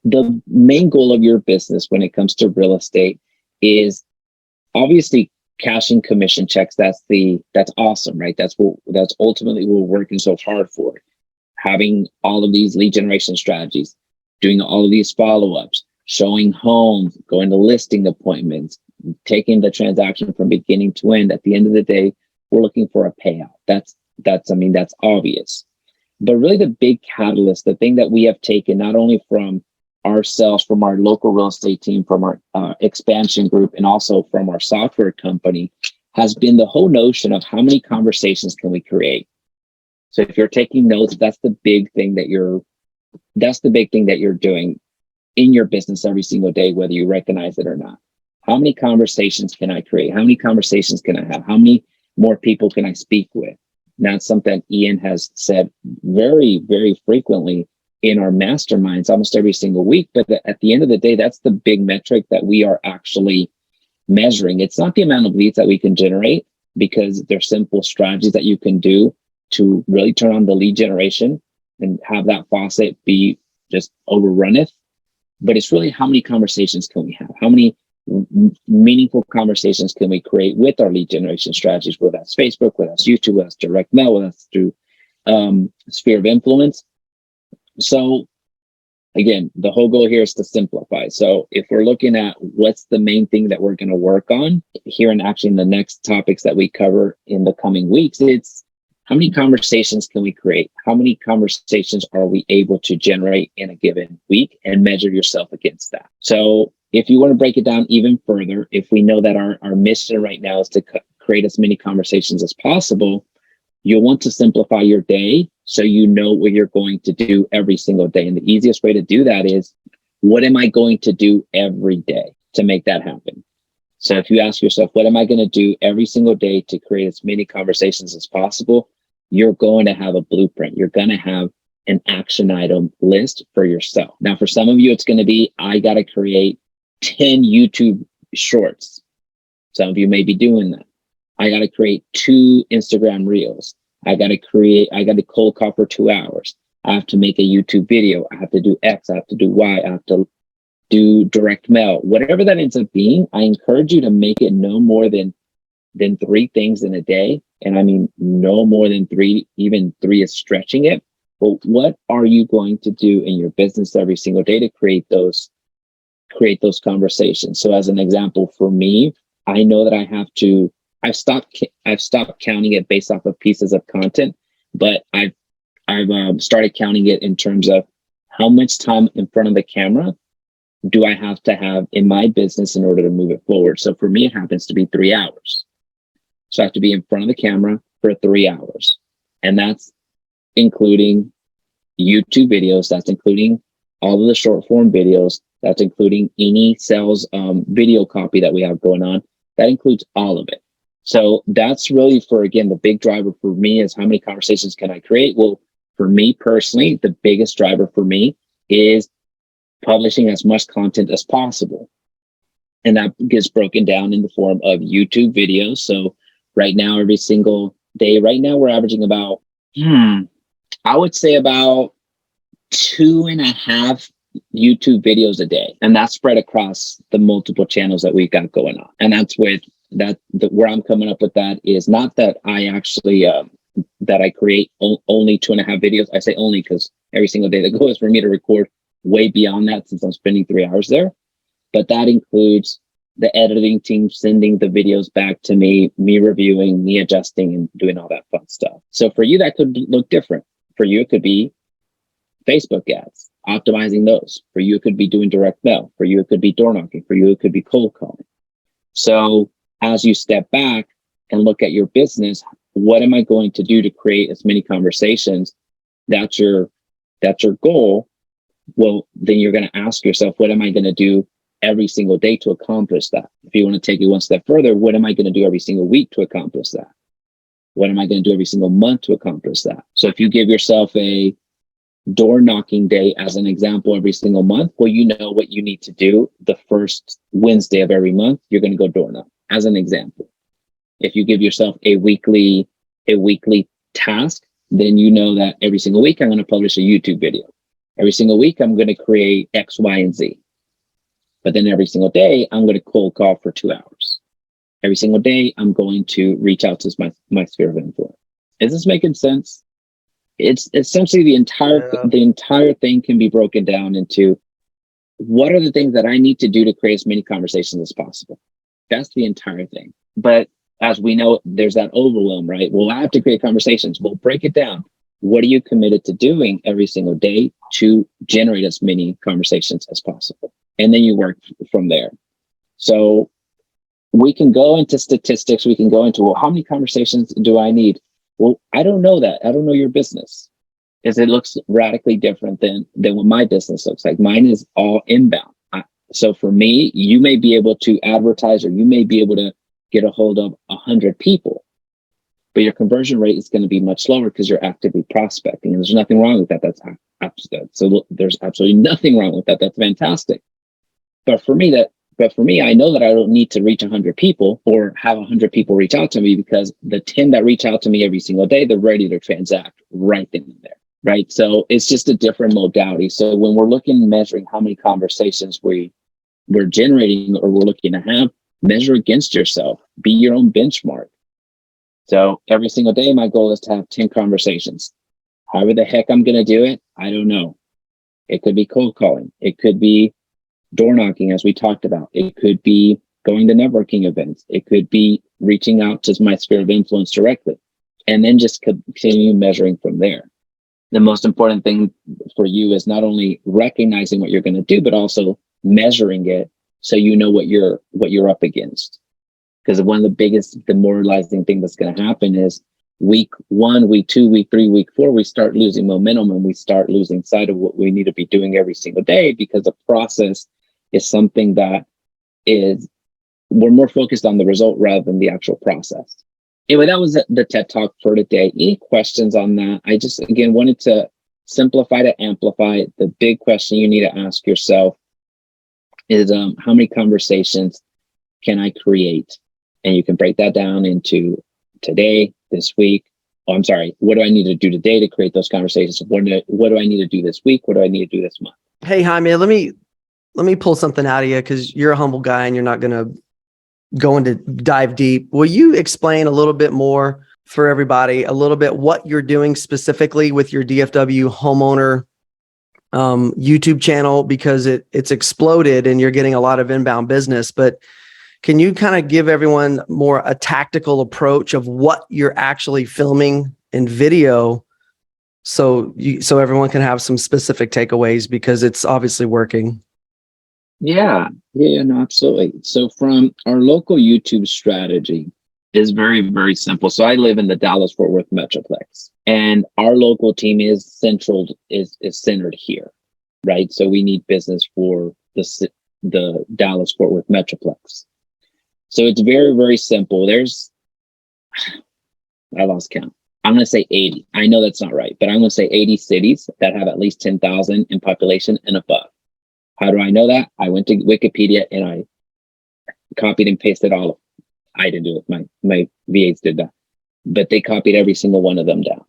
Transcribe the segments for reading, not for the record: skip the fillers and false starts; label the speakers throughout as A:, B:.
A: the main goal of your business when it comes to real estate is obviously cashing commission checks. That's awesome, right? That's ultimately what we're working so hard for. Having all of these lead generation strategies, doing all of these follow-ups, showing homes, going to listing appointments, taking the transaction from beginning to end. At the end of the day, we're looking for a payout. That's obvious. But really the big catalyst, the thing that we have taken not only from ourselves, from our local real estate team, from our expansion group, and also from our software company, has been the whole notion of how many conversations can we create. So if you're taking notes, that's the big thing that you're doing in your business every single day, whether you recognize it or not. How many conversations can I create? How many conversations can I have? How many more people can I speak with? And that's something Ian has said very, very frequently in our masterminds almost every single week. But at the end of the day, that's the big metric that we are actually measuring. It's not the amount of leads that we can generate, because there's simple strategies that you can do to really turn on the lead generation and have that faucet be just overrunneth. But it's really how many conversations can we have? How many meaningful conversations can we create with our lead generation strategies, whether that's Facebook, whether that's YouTube, whether that's direct mail, whether that's through sphere of influence. So again, the whole goal here is to simplify. So if we're looking at what's the main thing that we're going to work on here, and actually in the next topics that we cover in the coming weeks, it's how many conversations can we create? How many conversations are we able to generate in a given week, and measure yourself against that. So if you want to break it down even further, if we know that our mission right now is to create as many conversations as possible, you'll want to simplify your day so you know what you're going to do every single day. And the easiest way to do that is, what am I going to do every day to make that happen? So if you ask yourself, what am I going to do every single day to create as many conversations as possible? You're going to have a blueprint. You're going to have an action item list for yourself. Now, for some of you, it's going to be, I got to create 10 YouTube shorts. Some of you may be doing that. I got to create 2 Instagram reels. I got to cold call for 2 hours. I have to make a YouTube video. I have to do X. I have to do Y. I have to do direct mail. Whatever that ends up being, I encourage you to make it no more than 3 things in a day. And I mean, no more than 3, even 3 is stretching it. But what are you going to do in your business every single day to create those conversations? So as an example, for me, I know that I've stopped counting it based off of pieces of content, but I've started counting it in terms of how much time in front of the camera do I have to have in my business in order to move it forward. So for me, it happens to be 3 hours. So I have to be in front of the camera for 3 hours. And that's including YouTube videos. That's including all of the short form videos. That's including any sales video copy that we have going on. That includes all of it. So that's really, for, again, the big driver for me is how many conversations can I create? Well, for me personally, the biggest driver for me is publishing as much content as possible. And that gets broken down in the form of YouTube videos. So right now, every single day, right now, we're averaging about, I would say about 2.5 YouTube videos a day. And that's spread across the multiple channels that we've got going on. And that's where I'm coming up with that is not that I actually, that I create only 2.5 videos. I say only because every single day the goal is for me to record way beyond that, since I'm spending 3 hours there. But that includes the editing team sending the videos back to me reviewing, me adjusting, and doing all that fun stuff. So for you, that could look different. For you, it could be Facebook ads, optimizing those. For you, it could be doing direct mail. For you, it could be door knocking. For you, it could be cold calling. So as you step back and look at your business, what am I going to do to create as many conversations? That's your goal. Well, then you're going to ask yourself, what am I going to do every single day to accomplish that? If you want to take it one step further, what am I going to do every single week to accomplish that? What am I going to do every single month to accomplish that? So if you give yourself a door knocking day as an example every single month, well, you know what you need to do the first Wednesday of every month. You're going to go door knock as an example. If you give yourself a weekly task, then you know that every single week I'm going to publish a YouTube video. Every single week, I'm going to create X, Y, and Z. But then every single day, I'm going to cold call for 2 hours. Every single day, I'm going to reach out to my sphere of influence. Is this making sense? It's essentially the entire thing can be broken down into what are the things that I need to do to create as many conversations as possible. That's the entire thing. But as we know, there's that overwhelm, right? Well, I have to create conversations. We'll break it down. What are you committed to doing every single day to generate as many conversations as possible? And then you work from there. So we can go into statistics. We can go into, well, how many conversations do I need? Well, I don't know that. I don't know your business, because it looks radically different than what my business looks like. Mine is all inbound. So for me, you may be able to advertise, or you may be able to get a hold of 100 people, but your conversion rate is going to be much lower because you're actively prospecting. And there's nothing wrong with that. That's absolutely, so there's absolutely nothing wrong with that. That's fantastic. But for me, I know that I don't need to reach 100 people or have 100 people reach out to me, because the 10 that reach out to me every single day, they're ready to transact right then and there, right? So it's just a different modality. So when we're looking, measuring how many conversations we're generating or we're looking to have, measure against yourself, be your own benchmark. So every single day, my goal is to have 10 conversations. However the heck I'm going to do it, I don't know. It could be cold calling. It could be door knocking, as we talked about. It could be going to networking events. It could be reaching out to my sphere of influence directly, and then just continue measuring from there. The most important thing for you is not only recognizing what you're going to do, but also measuring it so you know what you're up against. Because one of the biggest demoralizing things that's going to happen is week 1, week 2, week 3, week 4, we start losing momentum, and we start losing sight of what we need to be doing every single day, because the process is something that we're more focused on the result rather than the actual process. Anyway, that was the TED Talk for today. Any questions on that? I just, again, wanted to simplify to amplify. The big question you need to ask yourself is how many conversations can I create? And you can break that down into today, this week. Oh, I'm sorry. What do I need to do today to create those conversations? What do I need to do this week? What do I need to do this month?
B: Hey, Jaime, let me pull something out of you, because you're a humble guy and you're not going to go into dive deep. Will you explain a little bit more for everybody, a little bit what you're doing specifically with your DFW homeowner YouTube channel, because it's exploded and you're getting a lot of inbound business, but can you kind of give everyone more a tactical approach of what you're actually filming in video, so everyone can have some specific takeaways, because it's obviously working?
A: Yeah, no, absolutely. So from our local YouTube strategy is very, very simple. So I live in the Dallas-Fort Worth Metroplex, and our local team is centered here, right? So we need business for the Dallas-Fort Worth Metroplex. So it's very, very simple. I lost count. I'm going to say 80. I know that's not right, but I'm going to say 80 cities that have at least 10,000 in population and above. How do I know that? I went to Wikipedia and I copied and pasted all of them. I didn't do it. My VAs did that, but they copied every single one of them down.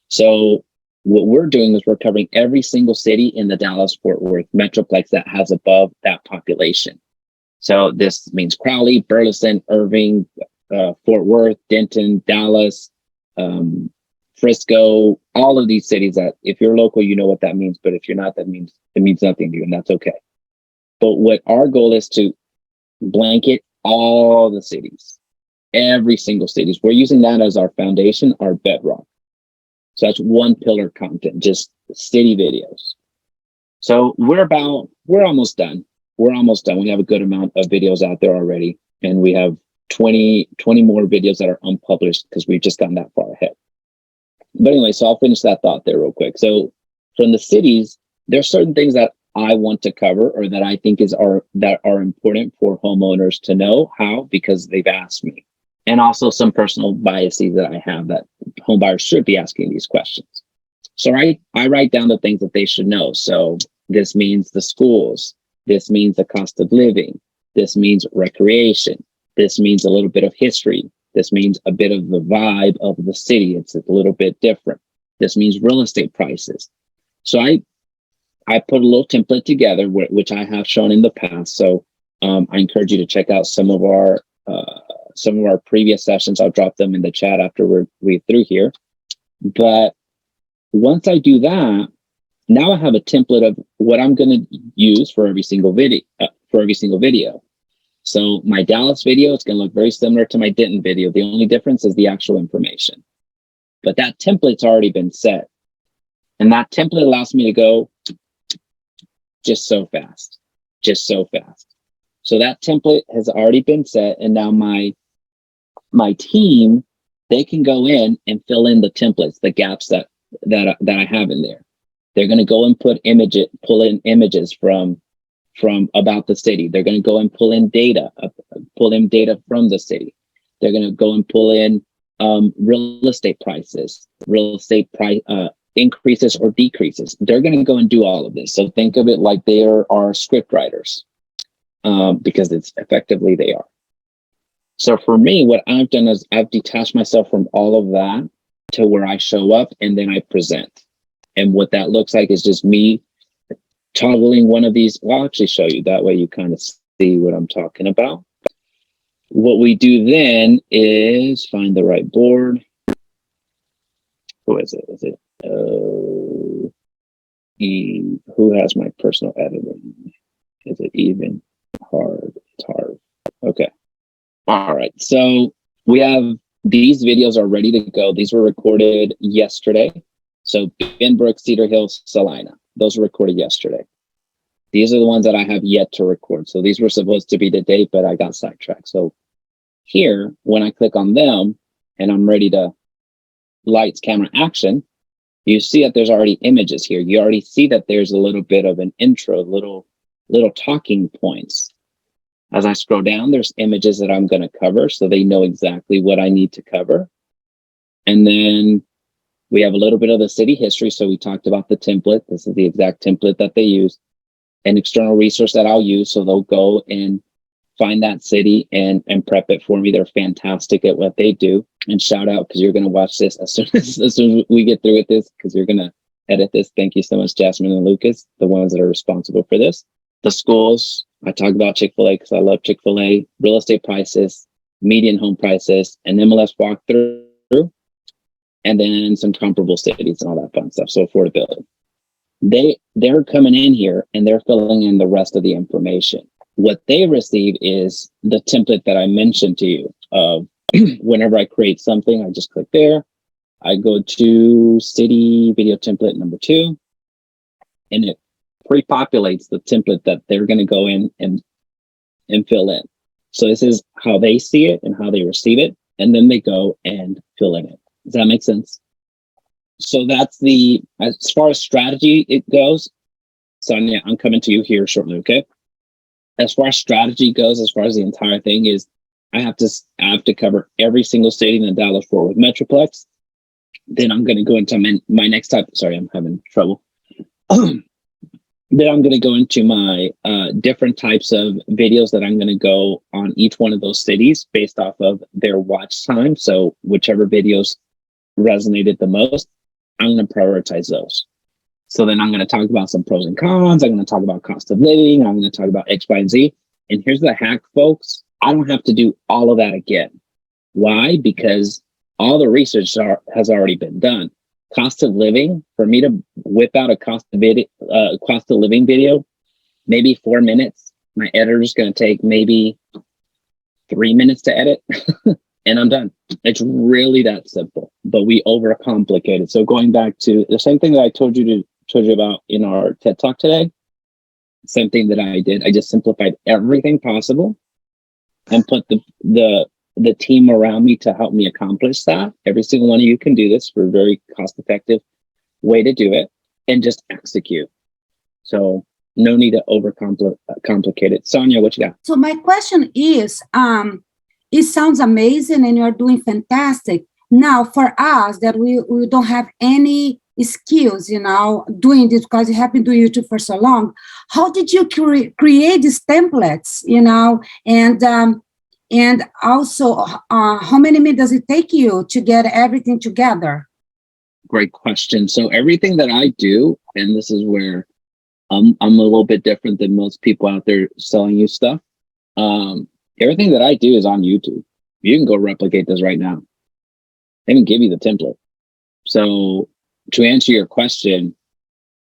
A: So what we're doing is we're covering every single city in the Dallas-Fort Worth Metroplex that has above that population. So this means Crowley, Burleson, Irving, Fort Worth, Denton, Dallas, Frisco, all of these cities that if you're local, you know what that means. But if you're not, it means nothing to you, and that's okay. But what our goal is to blanket all the cities, every single cities. We're using that as our foundation, our bedrock. So that's one pillar content, just city videos. So we're almost done. We're almost done. We have a good amount of videos out there already, and we have 20 more videos that are unpublished because we've just gotten that far ahead. But anyway, so I'll finish that thought there real quick. So from the cities, there's certain things that I want to cover, or that I think that are important for homeowners to know how, because they've asked me. And also some personal biases that I have that home buyers should be asking these questions. So I write down the things that they should know. So this means the schools. This means the cost of living. This means recreation. This means a little bit of history. This means a bit of the vibe of the city. It's a little bit different. This means real estate prices. So I put a little template together, which I have shown in the past. So I encourage you to check out some of our previous sessions. I'll drop them in the chat after we're through here. But once I do that, now I have a template of what I'm going to use for every single video. So my Dallas video, it's going to look very similar to my Denton video. The only difference is the actual information. But that template's already been set. And that template allows me to go just so fast. So that template has already been set. And now my team, they can go in and fill in the templates, the gaps that I have in there. They're going to go and pull in images from about the city. They're going to go and pull in data from the city. They're going to go and pull in real estate prices, increases or decreases. They're going to go and do all of this. So think of it like they are script writers, because it's effectively they are. So for me, what I've done is I've detached myself from all of that to where I show up and then I present. And what that looks like is just me toggling one of these. Well, I'll actually show you. That way you kind of see what I'm talking about. What we do then is find the right board. Who is it? Is it who has my personal editing? Is it even hard? It's hard. Okay. All right. So we have these videos are ready to go. These were recorded yesterday. So Benbrook, Cedar Hill, Salina. Those were recorded yesterday. These are the ones that I have yet to record. So these were supposed to be today, but I got sidetracked. So here, when I click on them and I'm ready to lights, camera, action, you see that there's already images here. You already see that there's a little bit of an intro, little talking points. As I scroll down, there's images that I'm going to cover so they know exactly what I need to cover. And then we have a little bit of the city history. So we talked about the template. This is the exact template that they use. An external resource that I'll use. So they'll go and find that city and prep it for me. They're fantastic at what they do. And shout out, because you're going to watch this as soon as we get through with this, because you're going to edit this. Thank you so much, Jasmine and Lucas, the ones that are responsible for this. The schools, I talk about Chick-fil-A because I love Chick-fil-A, real estate prices, median home prices, and MLS walkthrough, and then some comparable cities and all that fun stuff. So affordability. They're coming in here and they're filling in the rest of the information. What they receive is the template that I mentioned to you of whenever I create something, I just click there. I go to city video template number 2, and it pre-populates the template that they're going to go in and fill in. So this is how they see it and how they receive it. And then they go and fill in it. Does that make sense? So that's as far as strategy it goes. Sonia, I'm coming to you here shortly, okay? As far as strategy goes, as far as the entire thing is, I have to cover every single city in the Dallas-Fort Worth Metroplex. Then I'm going to go into my next type. Sorry, I'm having trouble. Then I'm going to go into my different types of videos that I'm going to go on each one of those cities based off of their watch time. So whichever videos resonated the most, I'm going to prioritize those. So then I'm going to talk about some pros and cons. I'm going to talk about cost of living. I'm going to talk about X, Y, and Z. And here's the hack, folks. I don't have to do all of that again. Why? Because all the research has already been done. Cost of living, for me to whip out a cost of living video, maybe 4 minutes. My editor's going to take maybe 3 minutes to edit, and I'm done. It's really that simple, but we overcomplicate it. So going back to the same thing that I told you about in our TED Talk today, same thing that I did. I just simplified everything possible and put the team around me to help me accomplish that. Every single one of you can do this for a very cost-effective way to do it, and just execute. So no need to overcomplicate it. Sonia, what you got?
C: So my question is, it sounds amazing and you're doing fantastic. Now, for us that we don't have any skills, doing this, because you have been doing YouTube for so long, how did you create these templates, and also, how many minutes does it take you to get everything together?
A: Great question. So everything that I do, and this is where I'm a little bit different than most people out there selling you stuff. Everything that I do is on YouTube. You can go replicate this right now. They can give you the template. So to answer your question,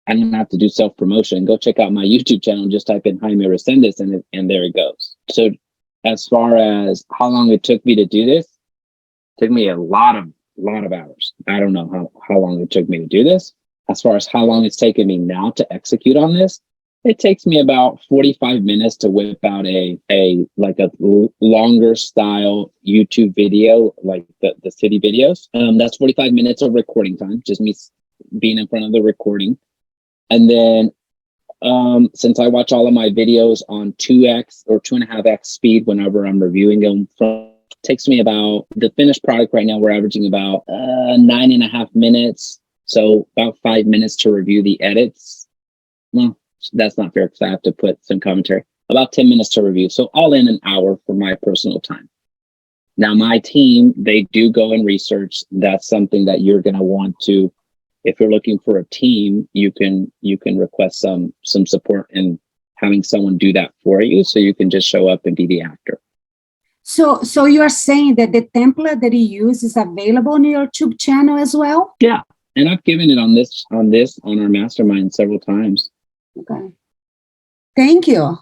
A: I don't have to do self-promotion. Go check out my YouTube channel and just type in Jaime Resendez and there it goes. So as far as how long it took me to do this, it took me a lot of hours. I don't know how long it took me to do this. As far as how long it's taken me now to execute on this, it takes me about 45 minutes to whip out a longer style YouTube video, like the city videos. That's 45 minutes of recording time, just me being in front of the recording. And then since I watch all of my videos on 2x or 2.5x speed whenever I'm reviewing them, it takes me about, the finished product right now, we're averaging about 9.5 minutes. So about 5 minutes to review the edits. Well, that's not fair because I have to put some commentary. About 10 minutes to review. So all in an hour for my personal time. Now my team, they do go and research. That's something that you're going to want to, if you're looking for a team, you can request some support in having someone do that for you. So you can just show up and be the actor.
C: So you are saying that the template that you use is available on your YouTube channel as well?
A: Yeah. And I've given it on our mastermind several times.
C: Okay. Thank you.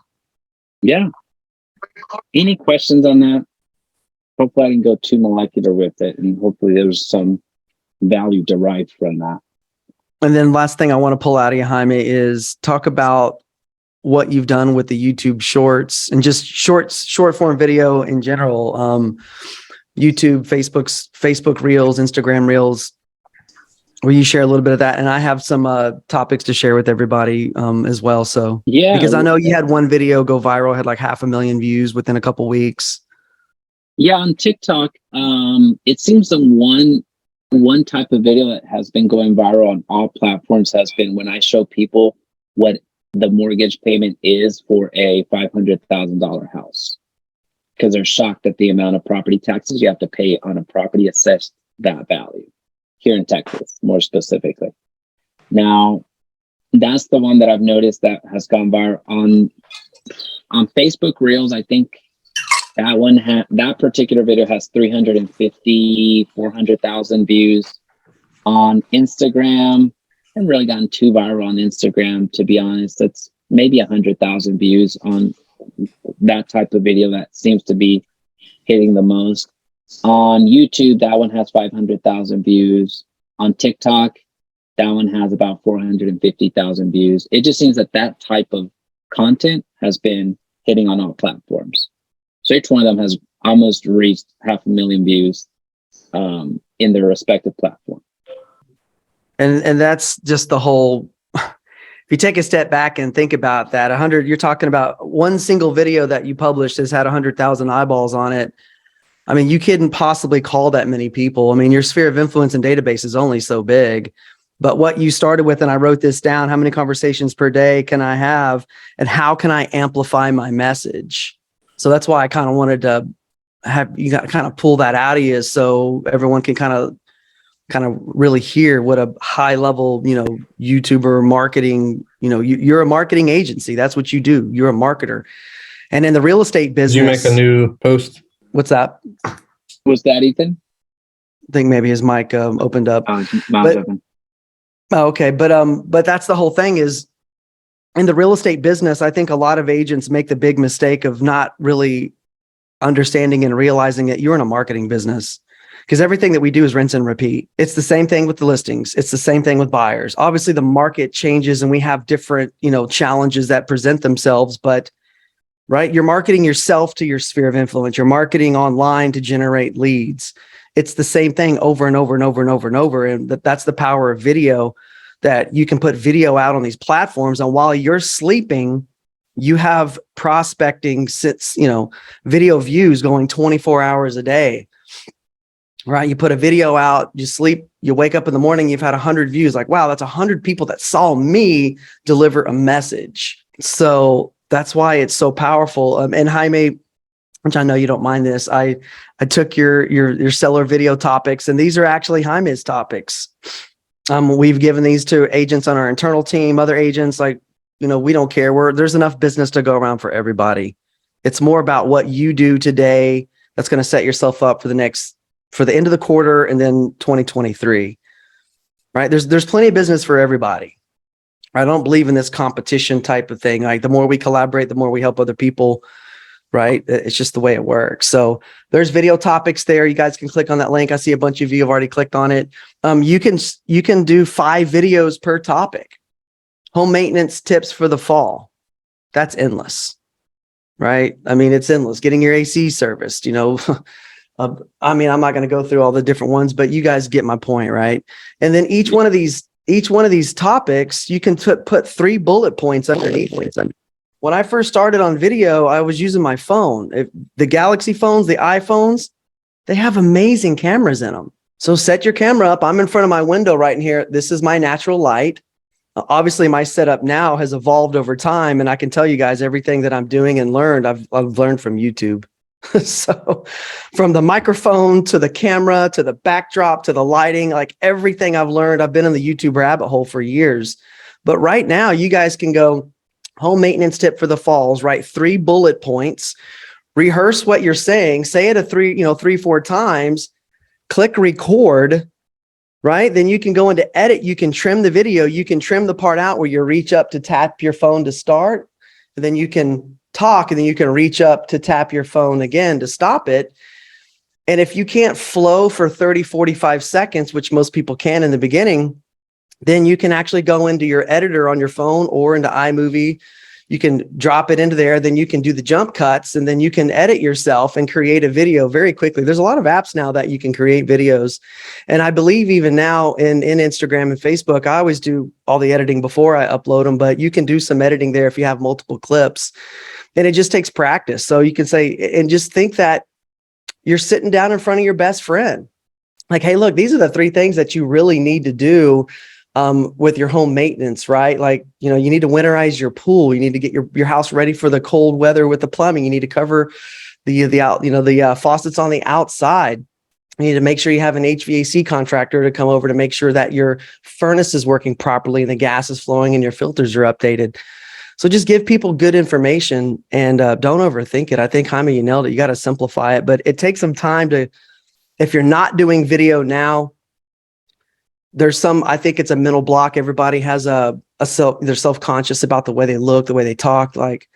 A: Yeah. Any questions on that? Hopefully I didn't go too molecular with it, and hopefully there's some value derived from that.
B: And then last thing I want to pull out of you, Jaime, is talk about what you've done with the YouTube shorts and just short form video in general. YouTube, Facebook Reels, Instagram Reels. Will you share a little bit of that? And I have some topics to share with everybody as well. So
A: yeah,
B: because I know you had one video go viral, had like 500,000 views within a couple weeks.
A: Yeah, on TikTok, it seems the one type of video that has been going viral on all platforms has been when I show people what the mortgage payment is for a $500,000 house, because they're shocked at the amount of property taxes you have to pay on a property assessed that value. Here in Texas, more specifically. Now, that's the one that I've noticed that has gone viral on Facebook Reels. I think that particular video has 350, 400,000 views. On Instagram, I haven't really gotten too viral on Instagram, to be honest. That's maybe 100,000 views on that type of video that seems to be hitting the most. On YouTube, that one has 500,000 views. On TikTok, that one has about 450,000 views. It just seems that type of content has been hitting on all platforms. So each one of them has almost reached 500,000 views in their respective platform.
B: And that's just the whole, if you take a step back and think about that, you're talking about one single video that you published has had 100,000 eyeballs on it. I mean, you couldn't possibly call that many people. I mean, your sphere of influence and database is only so big. But what you started with, and I wrote this down, how many conversations per day can I have? And how can I amplify my message? So that's why I kind of wanted to have you kind of pull that out of you so everyone can kind of really hear what a high level, YouTuber marketing, you're a marketing agency. That's what you do. You're a marketer. And in the real estate business.
D: Did you make a new post?
B: What's that?
A: Was that Ethan?
B: I think maybe his mic opened up.
A: Open.
B: Oh, okay. But that's the whole thing is in the real estate business, I think a lot of agents make the big mistake of not really understanding and realizing that you're in a marketing business, because everything that we do is rinse and repeat. It's the same thing with the listings. It's the same thing with buyers. Obviously the market changes and we have different, challenges that present themselves, but right? You're marketing yourself to your sphere of influence. You're marketing online to generate leads. It's the same thing over and over and over and over and over. And that's the power of video, that you can put video out on these platforms. And while you're sleeping, you have prospecting video views going 24 hours a day, right? You put a video out, you sleep, you wake up in the morning, you've had 100 views. Like, wow, that's 100 people that saw me deliver a message. So that's why it's so powerful. And Jaime, which I know you don't mind this, I took your seller video topics, and these are actually Jaime's topics. We've given these to agents on our internal team, other agents. Like, we don't care. There's enough business to go around for everybody. It's more about what you do today that's going to set yourself up for the end of the quarter and then 2023, right? There's plenty of business for everybody. I don't believe in this competition type of thing. Like the more we collaborate, the more we help other people, right? It's just the way it works. So there's video topics there. You guys can click on that link. I see a bunch of you have already clicked on it. You can do 5 videos per topic. Home maintenance tips for the fall. That's endless, right? I mean, it's endless. Getting your AC serviced, I mean, I'm not going to go through all the different ones, but you guys get my point, right? And then each one of these topics, you can put 3 bullet points underneath it. When I first started on video, I was using my phone. The Galaxy phones, the iPhones, they have amazing cameras in them. So set your camera up. I'm in front of my window right in here. This is my natural light. Obviously, my setup now has evolved over time, and I can tell you guys everything that I'm doing and learned. I've learned from YouTube. So from the microphone to the camera to the backdrop to the lighting, like everything I've learned, I've been in the YouTube rabbit hole for years. But right now, you guys can go home maintenance tip for the falls, write 3 bullet points, rehearse what you're saying, say it 3, 4 times, click record, right? Then you can go into edit. You can trim the video. You can trim the part out where you reach up to tap your phone to start. And then you can talk, and then you can reach up to tap your phone again to stop it. And if you can't flow for 30, 45 seconds, which most people can in the beginning, then you can actually go into your editor on your phone or into iMovie. You can drop it into there. Then you can do the jump cuts, and then you can edit yourself and create a video very quickly. There's a lot of apps now that you can create videos. And I believe even now in Instagram and Facebook, I always do all the editing before I upload them, but you can do some editing there if you have multiple clips. And it just takes practice. So you can say, and just think that you're sitting down in front of your best friend. Like, hey, look, these are the 3 things that you really need to do with your home maintenance, right? Like, you need to winterize your pool. You need to get your house ready for the cold weather with the plumbing. You need to cover the faucets on the outside. You need to make sure you have an HVAC contractor to come over to make sure that your furnace is working properly and the gas is flowing and your filters are updated. So just give people good information and don't overthink it. I think, Jaime, you nailed it. You got to simplify it, but it takes some time if you're not doing video now, I think it's a mental block. Everybody has they're self-conscious about the way they look, the way they talk. Like,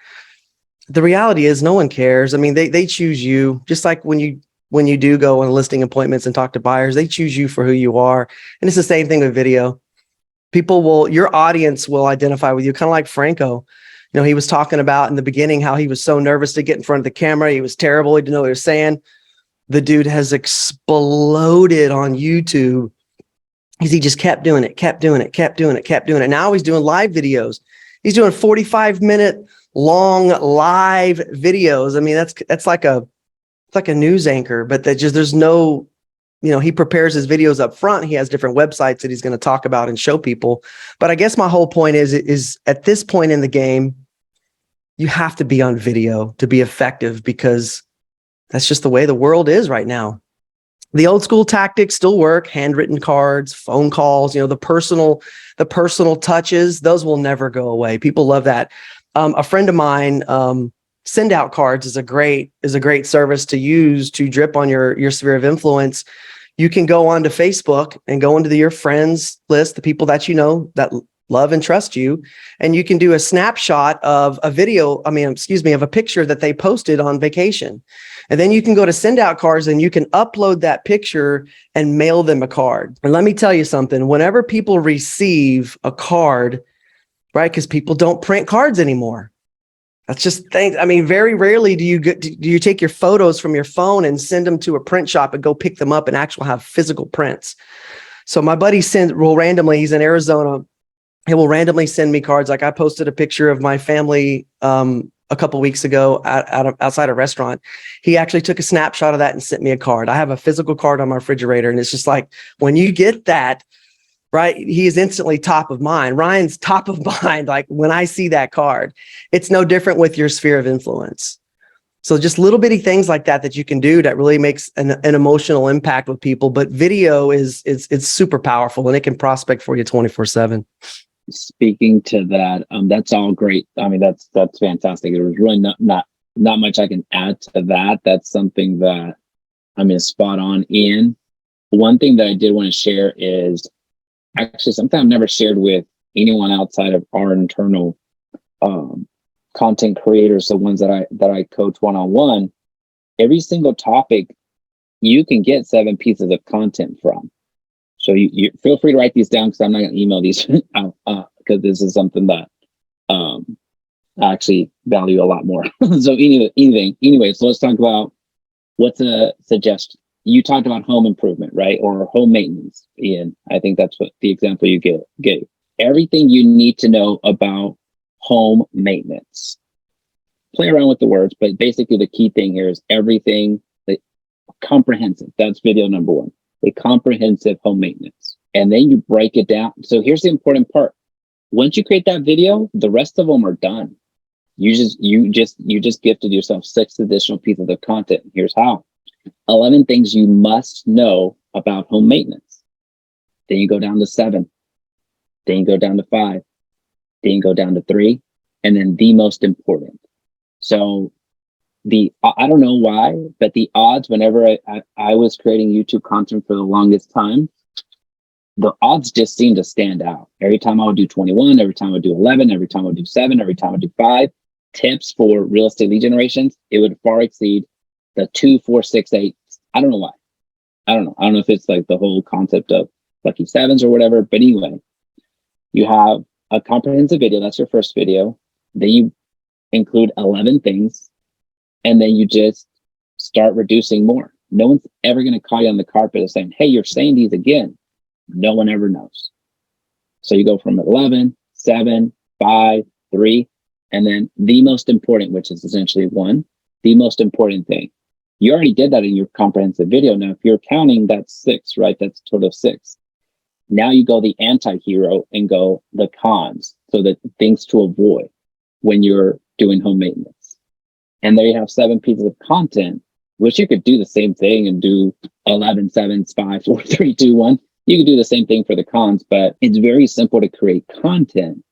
B: the reality is no one cares. I mean, they choose you, just like when you do go on listing appointments and talk to buyers, they choose you for who you are. And it's the same thing with video. Your audience will identify with you, kind of like Franco. He was talking about in the beginning how he was so nervous to get in front of the camera. He was terrible. He didn't know what he was saying. The dude has exploded on YouTube because he just kept doing it. Now he's doing live videos. He's doing 45-minute long live videos. I mean, that's like a news anchor, but there's no, he prepares his videos up front. He has different websites that he's going to talk about and show people. But I guess my whole point is at this point in the game, you have to be on video to be effective, because that's just the way the world is right now. The old school tactics still work: handwritten cards, phone calls, the personal touches, those will never go away. People love that. A friend of mine, send out cards is a great service to use to drip on your sphere of influence. You can go onto Facebook and go into your friends list, the people that you know that love and trust you, and you can do a snapshot of a picture that they posted on vacation. And then you can go to send out cards and you can upload that picture and mail them a card. And let me tell you something, whenever people receive a card, right, because people don't print cards anymore. That's just things. I mean, very rarely do you take your photos from your phone and send them to a print shop and go pick them up and actually have physical prints. So my buddy he's in Arizona. He will randomly send me cards. Like, I posted a picture of my family a couple weeks ago outside a restaurant. He actually took a snapshot of that and sent me a card. I have a physical card on my refrigerator, and it's just like, when you get that, right, he is instantly top of mind. Ryan's top of mind. Like, when I see that card, it's no different with your sphere of influence. So just little bitty things like that you can do that really makes an emotional impact with people. But video it's super powerful, and it can prospect for you 24/7.
A: speaking to that, that's all great. I mean, that's fantastic. There was really not much I can add to that. That's something that I mean, spot on in. One thing that I did want to share is actually something I've never shared with anyone outside of our internal content creators, the ones that I coach one-on-one. Every single topic you can get 7 pieces of content from. So you feel free to write these down because I'm not going to email these out because this is something that I actually value a lot more. So anyway, so let's talk about what's a suggestion. You talked about home improvement, right? Or home maintenance, Ian. I think that's what the example you gave. Everything you need to know about home maintenance. Play around with the words, but basically the key thing here is everything comprehensive. That's video number 1. A comprehensive home maintenance. And then you break it down. So here's the important part. Once you create that video, the rest of them are done. You just gifted yourself 6 additional pieces of content. Here's how. 11 things you must know about home maintenance. Then you go down to 7. Then you go down to 5. Then you go down to 3. And then the most important. So I don't know why, but the odds whenever I was creating YouTube content for the longest time, the odds just seemed to stand out. Every time I would do 21, every time I would do 11, every time I would do 7, every time I would do 5 tips for real estate lead generations, it would far exceed the 2, 4, 6, 8. I don't know why. I don't know if it's like the whole concept of lucky sevens or whatever, but anyway, you have a comprehensive video. That's your first video. Then you include 11 things. And then you just start reducing more. No one's ever going to call you on the carpet and saying, hey, you're saying these again. No one ever knows. So you go from 11, 7, 5, 3, and then the most important, which is essentially 1, the most important thing. You already did that in your comprehensive video. Now, if you're counting, that's 6, right? That's a total of 6. Now you go the anti-hero and go the cons. So the things to avoid when you're doing home maintenance. And there you have 7 pieces of content, which you could do the same thing and do 11, 7, 5, 4, 3, 2, 1. You could do the same thing for the cons, but it's very simple to create content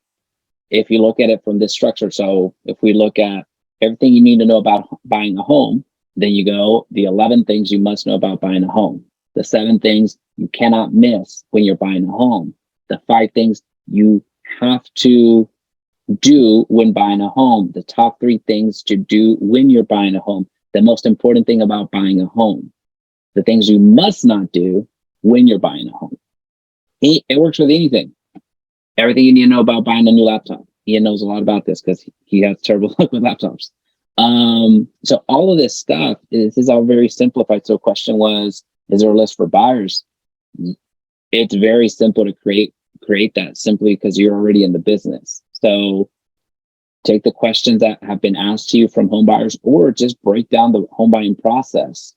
A: if you look at it from this structure. So if we look at everything you need to know about buying a home, then you go the 11 things you must know about buying a home, the 7 things you cannot miss when you're buying a home, the 5 things you have to do when buying a home, the top 3 things to do when you're buying a home, the most important thing about buying a home, the things you must not do when you're buying a home. It works with anything. Everything you need to know about buying a new laptop. Ian knows a lot about this because he has terrible luck with laptops. So all of this stuff is all very simplified. So the question was, is there a list for buyers? It's very simple to create that simply because you're already in the business. So take the questions that have been asked to you from home buyers, or just break down the home buying process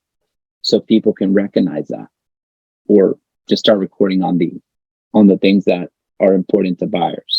A: so people can recognize that, or just start recording on the things that are important to buyers.